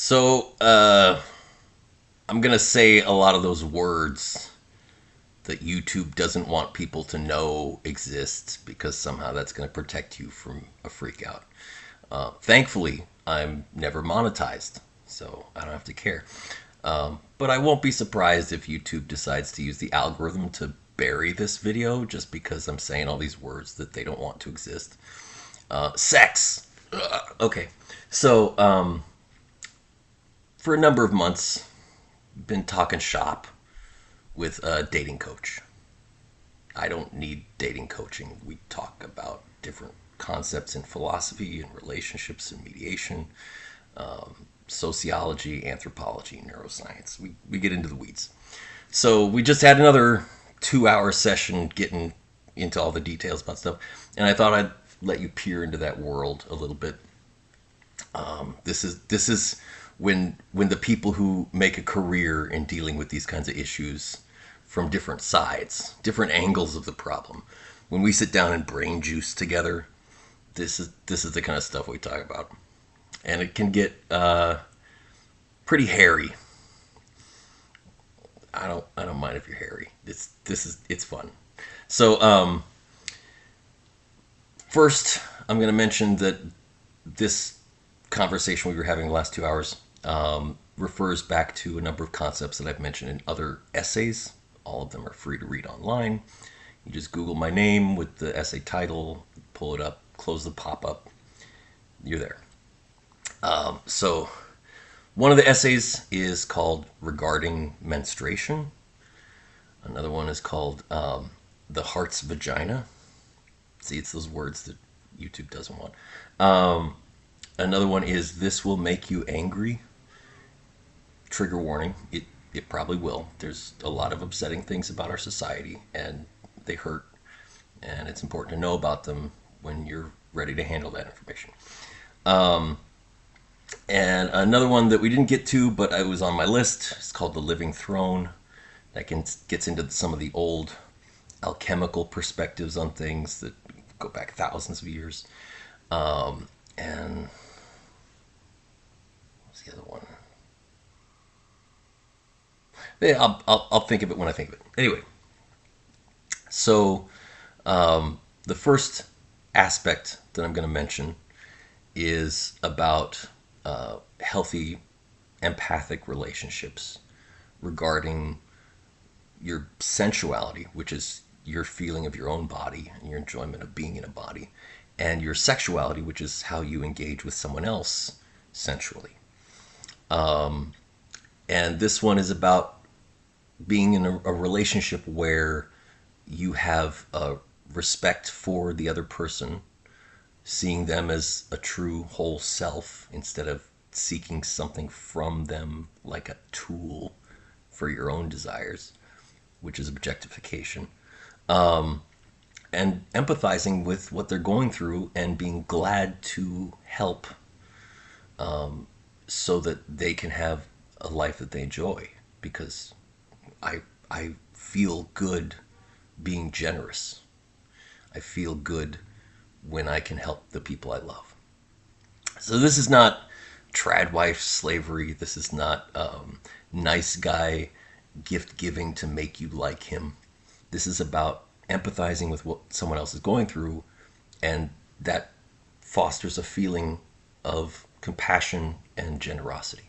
I'm going to say a lot of those words that YouTube doesn't want people to know exist because somehow that's going to protect you from a freak out. Thankfully, I'm never monetized, so I don't have to care. But I won't be surprised if YouTube decides to use the algorithm to bury this video just because I'm saying all these words that they don't want to exist. Sex. Ugh. Okay, so for a number of months, been talking shop with a dating coach. I don't need dating coaching. We talk about different concepts in philosophy and relationships and mediation, sociology, anthropology, neuroscience. We get into the weeds. So we just had another 2 hour session getting into all the details about stuff. And I thought I'd let you peer into that world a little bit. This is when the people who make a career in dealing with these kinds of issues from different sides, different angles of the problem, when we sit down and brain juice together, this is the kind of stuff we talk about, and it can get pretty hairy. I don't mind if you're hairy. It's fun. So first, I'm going to mention that this conversation we were having the last 2 hours refers back to a number of concepts that I've mentioned in other essays. All of them are free to read online. You just Google my name with the essay title, pull it up, close the pop-up. You're there. So one of the essays is called Regarding Menstruation. Another one is called The Heart's Vagina. See, it's those words that YouTube doesn't want. Another one is This Will Make You Angry. Trigger warning, it probably will. There's a lot of upsetting things about our society, and they hurt, and it's important to know about them when you're ready to handle that information. And another one that we didn't get to, but I was on my list, is called The Living Throne. That gets into some of the old alchemical perspectives on things that go back thousands of years. And what's the other one? Yeah, I'll think of it when I think of it. Anyway, so the first aspect that I'm going to mention is about healthy empathic relationships regarding your sensuality, which is your feeling of your own body and your enjoyment of being in a body, and your sexuality, which is how you engage with someone else sensually. And this one is about being in a relationship where you have a respect for the other person, seeing them as a true whole self instead of seeking something from them like a tool for your own desires, which is objectification, and empathizing with what they're going through and being glad to help, so that they can have a life that they enjoy. Because I feel good being generous. I feel good when I can help the people I love. So this is not trad wife slavery. This is not nice guy gift giving to make you like him. This is about empathizing with what someone else is going through, and that fosters a feeling of compassion and generosity.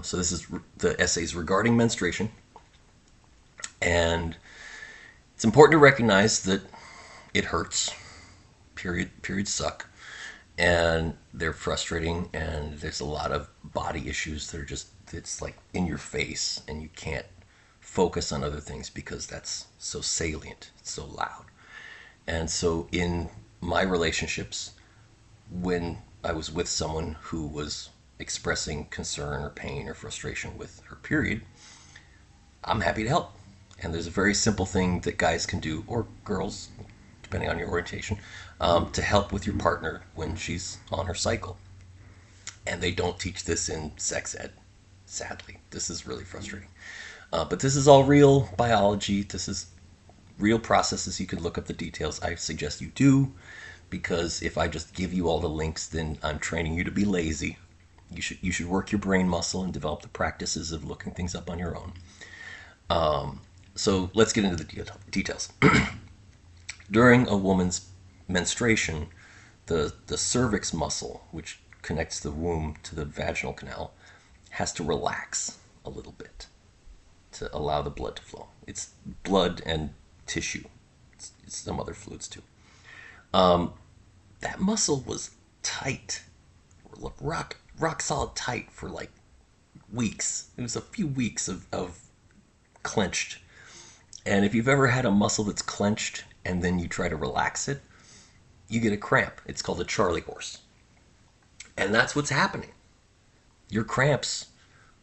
So this is the essays regarding menstruation, and it's important to recognize that it hurts. Periods suck, and they're frustrating, and there's a lot of body issues that are just, it's like in your face, and you can't focus on other things because that's so salient, it's so loud. And so in my relationships, when I was with someone who was expressing concern or pain or frustration with her period, I'm happy to help. And there's a very simple thing that guys can do, or girls, depending on your orientation, to help with your partner when she's on her cycle. And they don't teach this in sex ed, sadly. This is really frustrating. But this is all real biology. This is real processes. You can look up the details. I suggest you do, because if I just give you all the links, then I'm training you to be lazy. You should work your brain muscle and develop the practices of looking things up on your own. So let's get into the details. During a woman's menstruation, the cervix muscle, which connects the womb to the vaginal canal, has to relax a little bit to allow the blood to flow. It's blood and tissue. It's some other fluids too. That muscle was tight, rock solid tight for like weeks. It was a few weeks of clenched. And if you've ever had a muscle that's clenched and then you try to relax it, you get a cramp. It's called a Charlie horse. And that's what's happening. Your cramps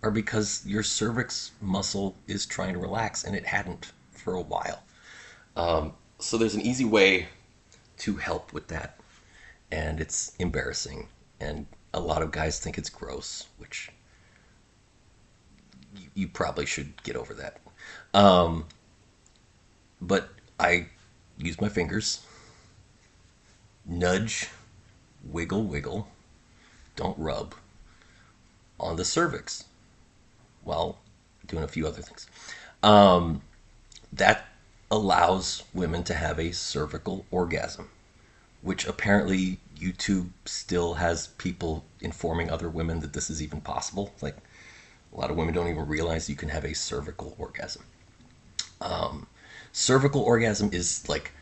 are because your cervix muscle is trying to relax and it hadn't for a while. So there's an easy way to help with that. And it's embarrassing. And a lot of guys think it's gross, which you probably should get over that. Um, but I use my fingers, nudge, wiggle, wiggle, don't rub on the cervix while doing a few other things. Um, that allows women to have a cervical orgasm, which apparently YouTube still has people informing other women that this is even possible. Like a lot of women don't even realize you can have a cervical orgasm. Cervical orgasm is like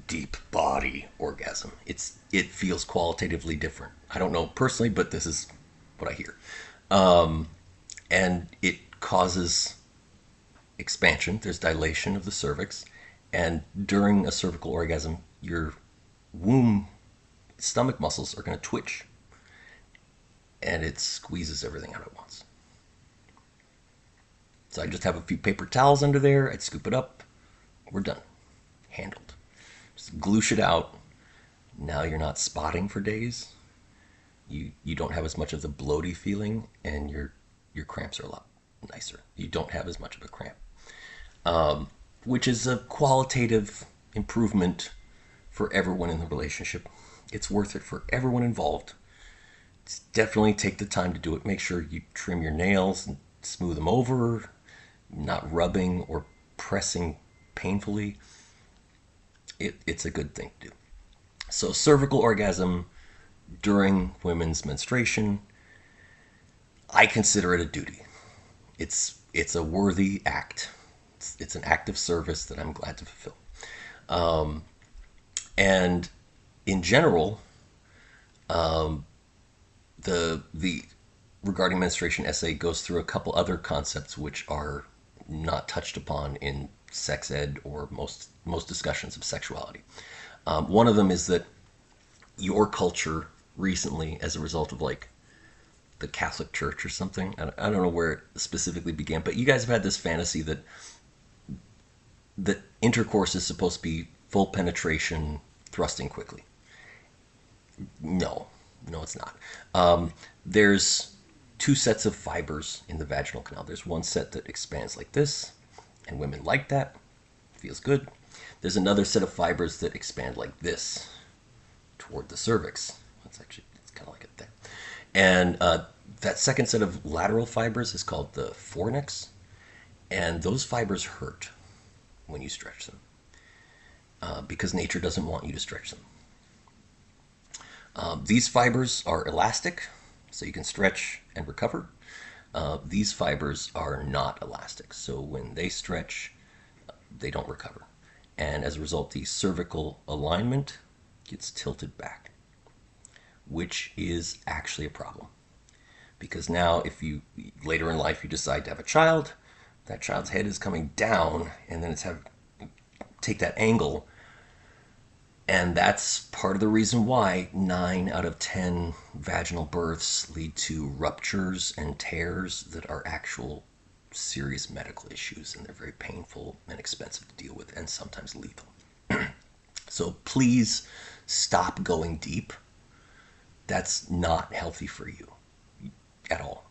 deep body orgasm. It feels qualitatively different. I don't know personally, but this is what I hear. And it causes expansion. There's dilation of the cervix, and during a cervical orgasm, your womb stomach muscles are going to twitch, and it squeezes everything out at once. So I just have a few paper towels under there. I'd scoop it up. We're done. Handled. Just gloosh it out. Now you're not spotting for days. You don't have as much of the bloaty feeling, and your cramps are a lot nicer. You don't have as much of a cramp, which is a qualitative improvement for everyone in the relationship. It's worth it for everyone involved. It's definitely take the time to do it. Make sure you trim your nails and smooth them over, not rubbing or pressing painfully. It's a good thing to do. So cervical orgasm during women's menstruation, I consider it a duty. It's a worthy act. It's an act of service that I'm glad to fulfill. And in general, the regarding menstruation essay goes through a couple other concepts which are not touched upon in sex ed or most discussions of sexuality. One of them is that your culture recently, as a result of like the Catholic Church or something, I don't know where it specifically began, but you guys have had this fantasy that intercourse is supposed to be full penetration, thrusting quickly. No, no, it's not. There's two sets of fibers in the vaginal canal. There's one set that expands like this, and women like that. Feels good. There's another set of fibers that expand like this toward the cervix. It's kind of like a thing. And that second set of lateral fibers is called the fornix, and those fibers hurt when you stretch them because nature doesn't want you to stretch them. These fibers are elastic, so you can stretch and recover. These fibers are not elastic, so when they stretch, they don't recover. And as a result, the cervical alignment gets tilted back, which is actually a problem. Because now, if you later in life you decide to have a child, that child's head is coming down, and then take that angle. And that's part of the reason why 9 out of 10 vaginal births lead to ruptures and tears that are actual serious medical issues, and they're very painful and expensive to deal with, and sometimes lethal. So please stop going deep. That's not healthy for you at all.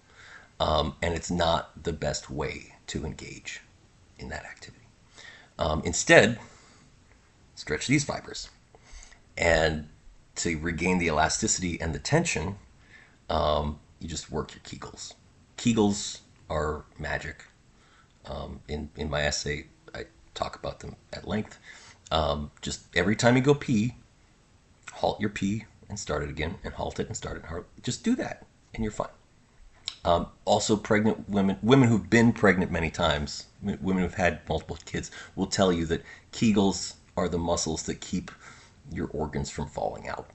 And it's not the best way to engage in that activity. Instead, stretch these fibers. And to regain the elasticity and the tension, You just work your Kegels. Kegels are magic. In my essay, I talk about them at length. Just every time you go pee, halt your pee and start it again, and halt it and start it. Just do that, and you're fine. Also, pregnant women, women who've been pregnant many times, women who've had multiple kids, will tell you that Kegels are the muscles that keep your organs from falling out.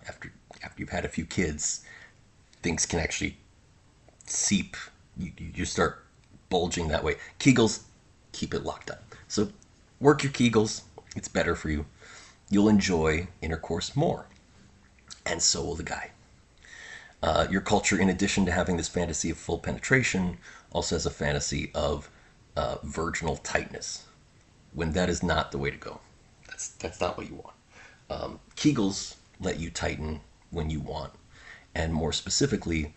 After after you've had a few kids, things can actually seep. You start bulging that way. Kegels keep it locked up. So work your Kegels. It's better for you. You'll enjoy intercourse more, and so will the guy. Your culture, in addition to having this fantasy of full penetration, also has a fantasy of virginal tightness, when that is not the way to go. That's not what you want. Kegels let you tighten when you want, and more specifically,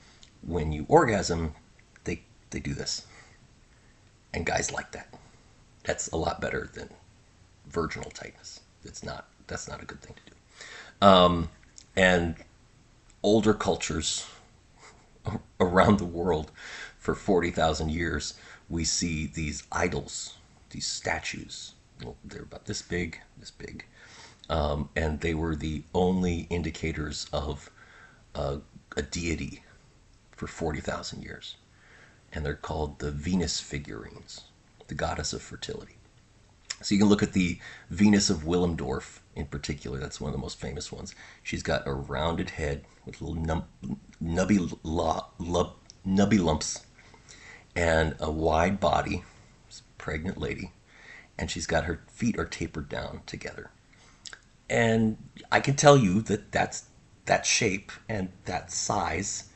when you orgasm, they do this, and guys like that. That's a lot better than virginal tightness. That's not a good thing to do. And older cultures around the world for 40,000 years, we see these idols, these statues. They're about this big, this big. And they were the only indicators of a deity for 40,000 years. And they're called the Venus figurines, the goddess of fertility. So you can look at the Venus of Willendorf in particular. That's one of the most famous ones. She's got a rounded head with little nubby lumps and a wide body. It's a pregnant lady. And she's got her feet are tapered down together. And I can tell you that that's that shape and that size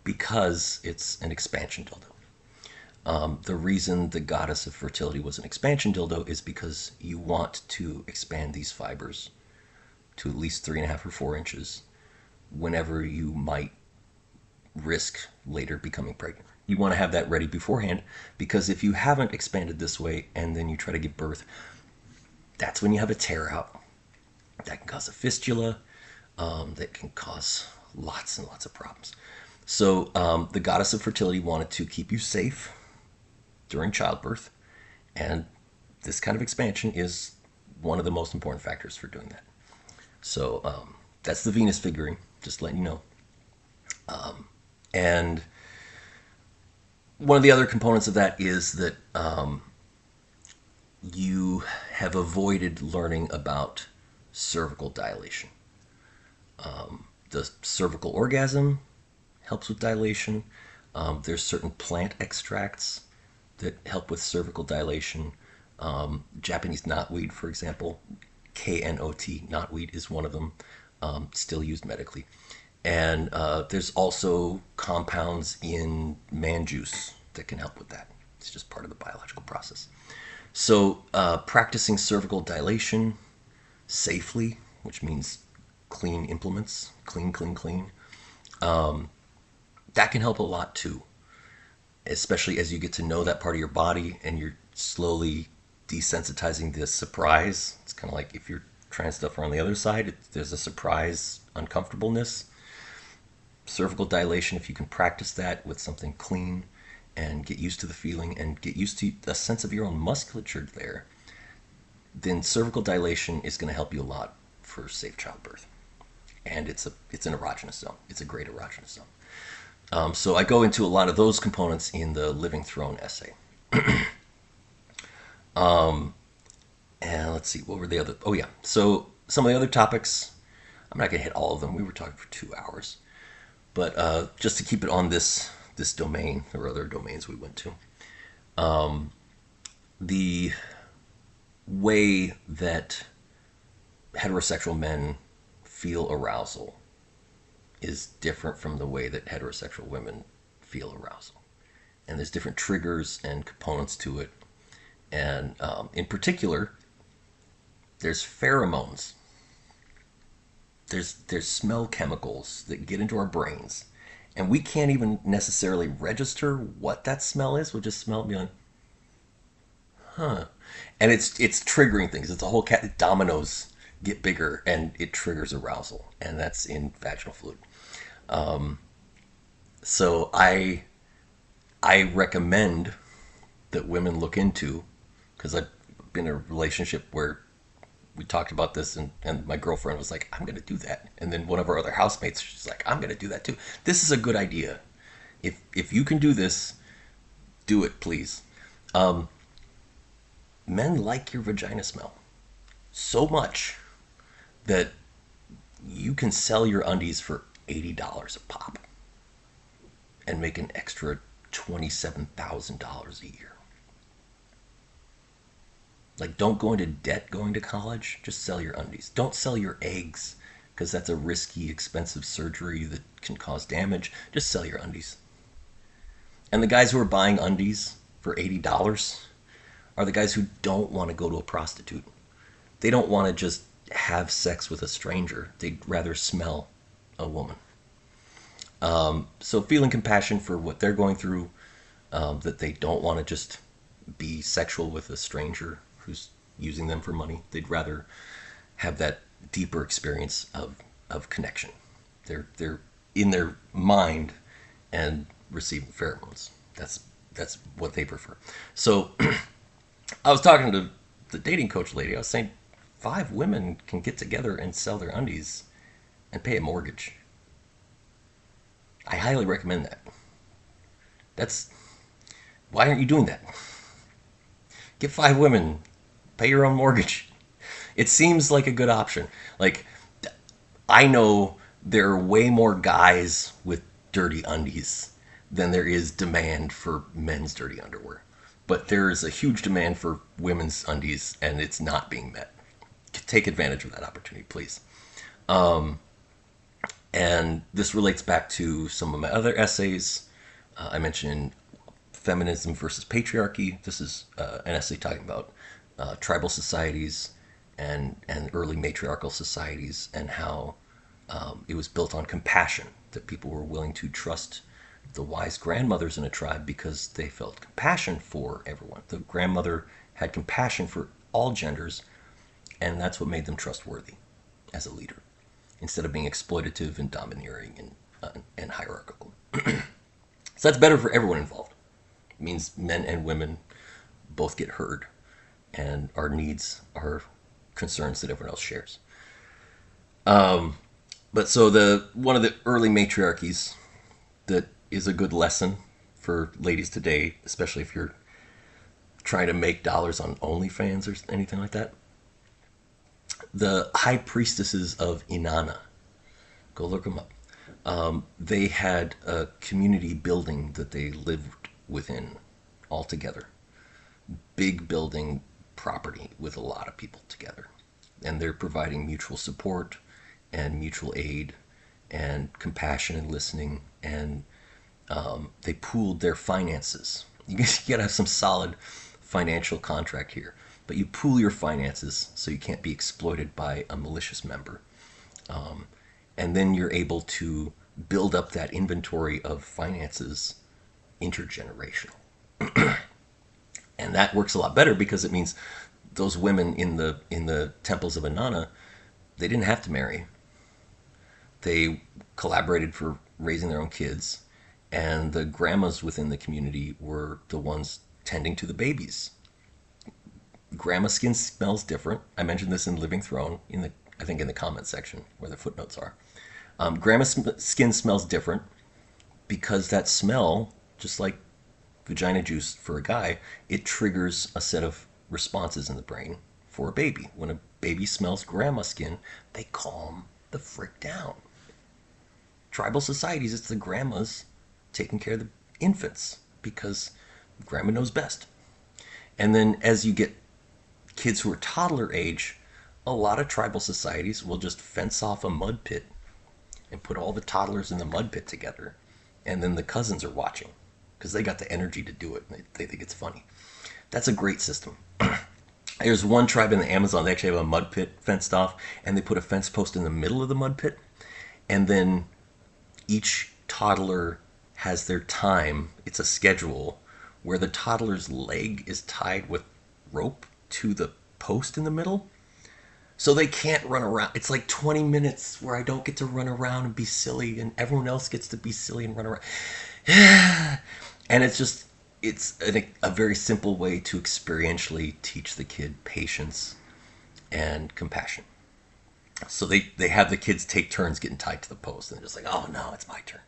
because it's an expansion dildo. The reason the goddess of fertility was an expansion dildo is because you want to expand these fibers to at least 3.5 or 4 inches whenever you might risk later becoming pregnant. You want to have that ready beforehand, because if you haven't expanded this way and then you try to give birth, that's when you have a tear out. That can cause a fistula. That can cause lots and lots of problems. So the goddess of fertility wanted to keep you safe during childbirth, and this kind of expansion is one of the most important factors for doing that. So that's the Venus figurine, just letting you know. And one of the other components of that is that you have avoided learning about cervical dilation. The cervical orgasm helps with dilation. There's certain plant extracts that help with cervical dilation. Japanese knotweed, for example, KNOT, knotweed is one of them, still used medically. And there's also compounds in man juice that can help with that. It's just part of the biological process. So practicing cervical dilation safely, which means clean implements, clean, that can help a lot too, especially as you get to know that part of your body and you're slowly desensitizing this surprise. It's kind of like if you're trying stuff around the other side, there's a surprise uncomfortableness. Cervical dilation, if you can practice that with something clean and get used to the feeling and get used to a sense of your own musculature there, then cervical dilation is going to help you a lot for safe childbirth. And it's an erogenous zone. It's a great erogenous zone. So I go into a lot of those components in the Living Throne essay. And let's see, what were the other? Oh yeah, so some of the other topics, I'm not going to hit all of them. We were talking for 2 hours. But just to keep it on this domain, there were other domains we went to. The way that heterosexual men feel arousal is different from the way that heterosexual women feel arousal. And there's different triggers and components to it. And in particular, there's pheromones. There's smell chemicals that get into our brains. And we can't even necessarily register what that smell is. We'll just smell it and be like, huh. And it's triggering things. It's a whole dominoes get bigger and it triggers arousal. And that's in vaginal fluid. So I recommend that women look into, because I've been in a relationship where we talked about this, and my girlfriend was like, I'm going to do that. And then one of our other housemates, she's like, I'm going to do that too. This is a good idea. If you can do this, do it, please. Men like your vagina smell so much that you can sell your undies for $80 a pop and make an extra $27,000 a year. Like, don't go into debt going to college. Just sell your undies. Don't sell your eggs because that's a risky, expensive surgery that can cause damage. Just sell your undies. And the guys who are buying undies for $80 are the guys who don't want to go to a prostitute. They don't want to just have sex with a stranger. They'd rather smell a woman. So feeling compassion for what they're going through, that they don't want to just be sexual with a stranger who's using them for money. They'd rather have that deeper experience of connection. They're in their mind and receiving pheromones. That's what they prefer. So I was talking to the dating coach lady. I was saying 5 women can get together and sell their undies and pay a mortgage. I highly recommend that. That's Why aren't you doing that? Get 5 women, pay your own mortgage. It seems like a good option. Like, I know there are way more guys with dirty undies than there is demand for men's dirty underwear. But there is a huge demand for women's undies, and it's not being met. Take advantage of that opportunity, please. And this relates back to some of my other essays. I mentioned feminism versus patriarchy. This is an essay talking about tribal societies and early matriarchal societies, and how it was built on compassion, that people were willing to trust the wise grandmothers in a tribe because they felt compassion for everyone. The grandmother had compassion for all genders, and that's what made them trustworthy as a leader, instead of being exploitative and domineering and hierarchical. So that's better for everyone involved. It means men and women both get heard, and our needs are concerns that everyone else shares. But so one of the early matriarchies that is a good lesson for ladies today, especially if you're trying to make dollars on OnlyFans or anything like that. The high priestesses of Inanna, go look them up. They had a community building that they lived within all together. Big building property with a lot of people together. And they're providing mutual support and mutual aid and compassion and listening. And they pooled their finances. You gotta have some solid financial contract here. But you pool your finances so you can't be exploited by a malicious member. And then you're able to build up that inventory of finances intergenerational. And that works a lot better because it means those women in the temples of Inanna, they didn't have to marry. They collaborated for raising their own kids, and the grandmas within the community were the ones tending to the babies. Grandma skin smells different. I mentioned this in Living Throne, I think in the comment section where the footnotes are. Grandma skin smells different because that smell, just like vagina juice for a guy, it triggers a set of responses in the brain for a baby. When a baby smells grandma skin, they calm the frick down. Tribal societies, it's the grandmas taking care of the infants because grandma knows best. And then as you get kids who are toddler age, a lot of tribal societies will just fence off a mud pit and put all the toddlers in the mud pit together, and then the cousins are watching because they got the energy to do it and they think it's funny. That's a great system. There's one tribe in the Amazon, they actually have a mud pit fenced off, and they put a fence post in the middle of the mud pit, and then each toddler has their time. It's a schedule where the toddler's leg is tied with rope to the post in the middle, So they can't run around. It's like 20 minutes where I don't get to run around and be silly, and everyone else gets to be silly and run around. And it's just, a very simple way to experientially teach the kid patience and compassion. So they have the kids take turns getting tied to the post, and they're just like, oh no, it's my turn.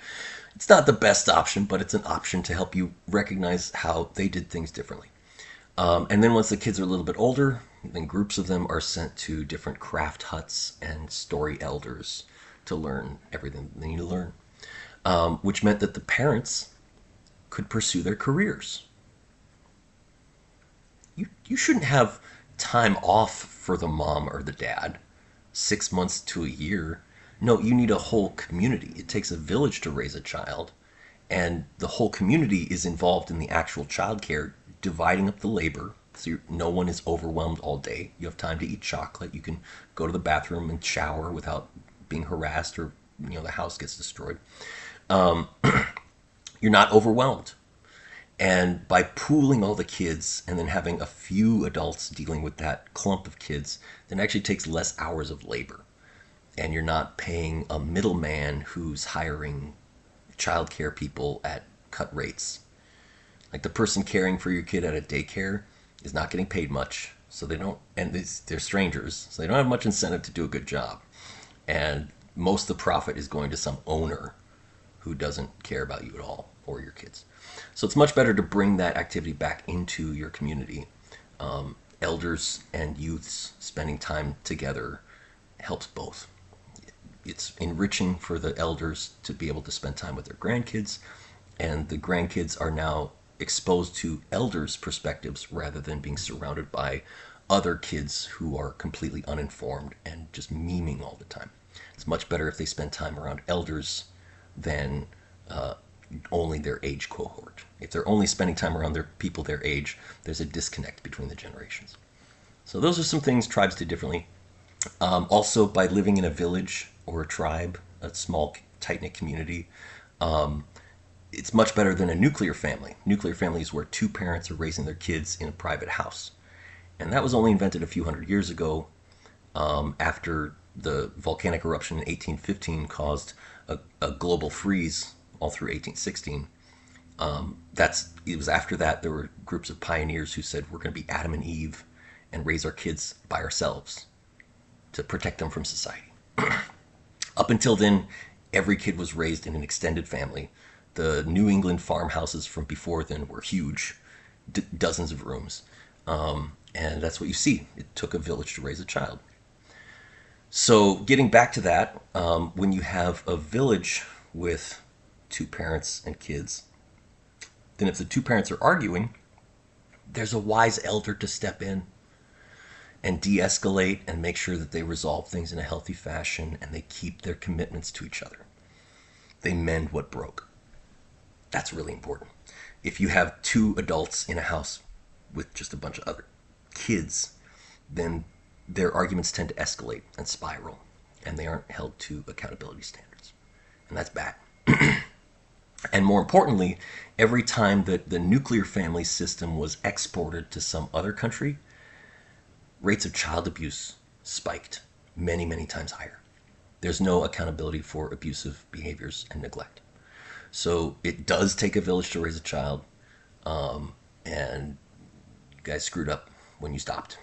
It's not the best option, but it's an option to help you recognize how they did things differently. And then once the kids are a little bit older, then groups of them are sent to different craft huts and story elders to learn everything they need to learn, which meant that the parents could pursue their careers. You shouldn't have time off for the mom or the dad, 6 months to a year. No, you need a whole community. It takes a village to raise a child, and the whole community is involved in the actual childcare, dividing up the labor so no one is overwhelmed all day. You have time to eat chocolate. You can go to the bathroom and shower without being harassed, or the house gets destroyed. You're not overwhelmed. And by pooling all the kids and then having a few adults dealing with that clump of kids, then it actually takes less hours of labor. And you're not paying a middleman who's hiring childcare people at cut rates. Like the person caring for your kid at a daycare is not getting paid much, so they don't, and they're strangers, so they don't have much incentive to do a good job. And most of the profit is going to some owner who doesn't care about you at all or your kids. So it's much better to bring that activity back into your community. Elders and youths spending time together helps both. It's enriching for the elders to be able to spend time with their grandkids, and the grandkids are now exposed to elders' perspectives rather than being surrounded by other kids who are completely uninformed and just memeing all the time. It's much better if they spend time around elders than only their age cohort. If they're only spending time around their people their age, there's a disconnect between the generations. So those are some things tribes did differently. Also, by living in a village or a tribe, a small, tight-knit community, it's much better than a nuclear family. Nuclear family is where two parents are raising their kids in a private house. And that was only invented a few hundred years ago, after the volcanic eruption in 1815 caused a global freeze all through 1816. It was after that there were groups of pioneers who said we're going to be Adam and Eve and raise our kids by ourselves to protect them from society. Up until then, every kid was raised in an extended family. The New England farmhouses from before then were huge, dozens of rooms. And that's what you see. It took a village to raise a child. So getting back to that, when you have a village with two parents and kids, then if the two parents are arguing, there's a wise elder to step in and de-escalate and make sure that they resolve things in a healthy fashion and they keep their commitments to each other. They mend what broke. That's really important. If you have two adults in a house with just a bunch of other kids, then their arguments tend to escalate and spiral, and they aren't held to accountability standards. And that's bad. And more importantly, every time that the nuclear family system was exported to some other country, rates of child abuse spiked many, many times higher. There's no accountability for abusive behaviors and neglect. So it does take a village to raise a child, and you guys screwed up when you stopped.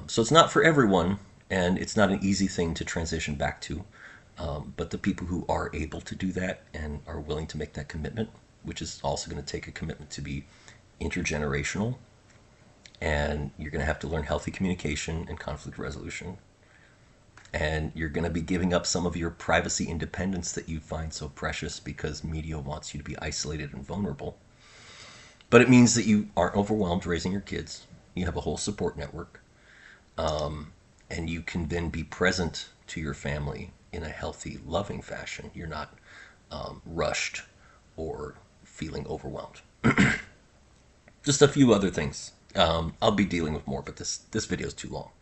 So it's not for everyone, and it's not an easy thing to transition back to. But the people who are able to do that and are willing to make that commitment, which is also going to take a commitment to be intergenerational, and you're going to have to learn healthy communication and conflict resolution, and you're going to be giving up some of your privacy independence that you find so precious because media wants you to be isolated and vulnerable. But it means that you aren't overwhelmed raising your kids. You have a whole support network, and you can then be present to your family in a healthy, loving fashion. You're not rushed or feeling overwhelmed. Just a few other things. I'll be dealing with more, but this video is too long.